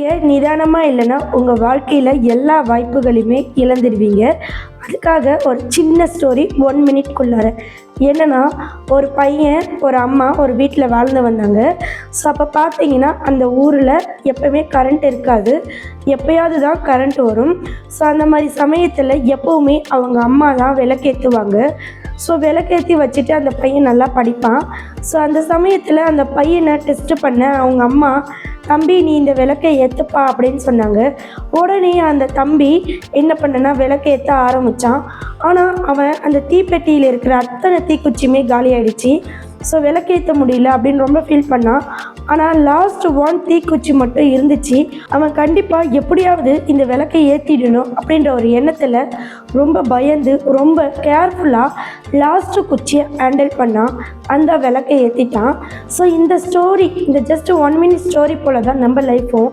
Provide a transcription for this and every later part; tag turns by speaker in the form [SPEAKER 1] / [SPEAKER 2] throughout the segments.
[SPEAKER 1] நீங்கள் நிதானமாக இல்லைன்னா உங்கள் வாழ்க்கையில் எல்லா வாய்ப்புகளையுமே இழந்துடுவீங்க. அதுக்காக ஒரு சின்ன ஸ்டோரி 1 மினிட்குள்ளார. என்னென்னா, ஒரு பையன் ஒரு அம்மா ஒரு வீட்டில் வாழ்ந்து வந்தாங்க. ஸோ அப்போ பார்த்தீங்கன்னா அந்த ஊரில் எப்போவுமே கரண்ட் இருக்காது, எப்போயாவது தான் கரண்ட் வரும். ஸோ அந்த மாதிரி சமயத்தில் எப்போவுமே அவங்க அம்மா தான் விளக்கேற்றுவாங்க. ஸோ விளக்கேற்றி வச்சுட்டு அந்த பையன் நல்லா படிப்பான். ஸோ அந்த சமயத்தில் அந்த பையனை டெஸ்ட்டு பண்ண அவங்க அம்மா, "தம்பி, நீ இந்த விளக்கை ஏற்றுப்பா" அப்படின்னு சொன்னாங்க. உடனே அந்த தம்பி என்ன பண்ணனா விளக்கை ஏற்ற ஆரம்பித்தான். ஆனால் அவன் அந்த தீப்பெட்டியில் இருக்கிற அத்தனை தீக்குச்சியுமே காலியாகிடுச்சு. ஸோ விளக்கேற்ற முடியல அப்படின்னு ரொம்ப ஃபீல் பண்ணான். ஆனால் லாஸ்ட் 1 தீக்குச்சி மட்டும் இருந்துச்சு. அவன் கண்டிப்பாக எப்படியாவது இந்த விளக்கை ஏற்றிடணும் அப்படின்ற ஒரு எண்ணத்தில் ரொம்ப பயந்து ரொம்ப கேர்ஃபுல்லாக லாஸ்ட்டு குச்சியை ஹேண்டில் பண்ணான். அந்த விளக்கை ஏற்றிட்டான். ஸோ இந்த ஸ்டோரி, இந்த ஜஸ்ட் 1 மினிட் ஸ்டோரி போல் தான் நம்ம லைஃப்பும்.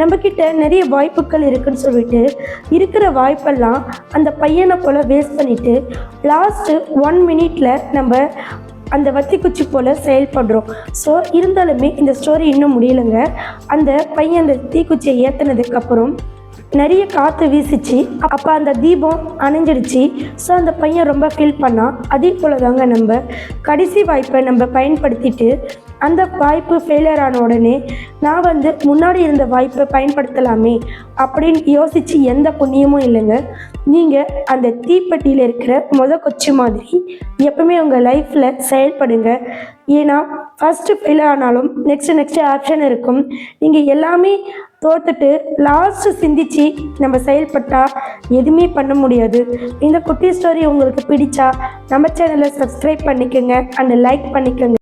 [SPEAKER 1] நம்மக்கிட்ட நிறைய வாய்ப்புகள் இருக்குதுன்னு சொல்லிட்டு இருக்கிற வாய்ப்பெல்லாம் அந்த பையனை போல் வேஸ்ட் பண்ணிவிட்டு லாஸ்ட்டு 1 மினிட்டில் நம்ம அந்த வத்திக்குச்சி போல் செயல்படுறோம். ஸோ இருந்தாலுமே இந்த ஸ்டோரி இன்னும் முடியலைங்க. அந்த பையன் அந்த தீக்குச்சியை ஏற்றினதுக்கப்புறம் நிறைய காற்று வீசிச்சு. அப்போ அந்த தீபம் அணைஞ்சிடுச்சு. ஸோ அந்த பையன் ரொம்ப ஃபீல் பண்ணான். அதே போல் தாங்க நம்ம கடைசி வாய்ப்பை நம்ம பயன்படுத்திட்டு அந்த வாய்ப்பு ஃபெயிலியர் ஆன உடனே நான் முன்னாடி இருந்த வாய்ப்பை பயன்படுத்தலாமே அப்படின்னு யோசித்து எந்த புண்ணியமும் இல்லைங்க. நீங்கள் அந்த தீப்பெட்டியில் இருக்கிற கொச்சி மாதிரி எப்பவுமே உங்கள் லைஃப்பில் செயல்படுங்க. ஏன்னா ஃபஸ்ட்டு ஃபெயிலியர் ஆனாலும் நெக்ஸ்ட்டு ஆப்ஷன் இருக்கும். நீங்கள் எல்லாமே தோற்றுட்டு லாஸ்ட்டு சிந்திச்சு நம்ம செயல்பட்டால் எதுவுமே பண்ண முடியாது. இந்த குட்டி ஸ்டோரி உங்களுக்கு பிடிச்சா நம்ம சேனலை சப்ஸ்கிரைப் பண்ணிக்கோங்க அண்ட் லைக் பண்ணிக்கோங்க.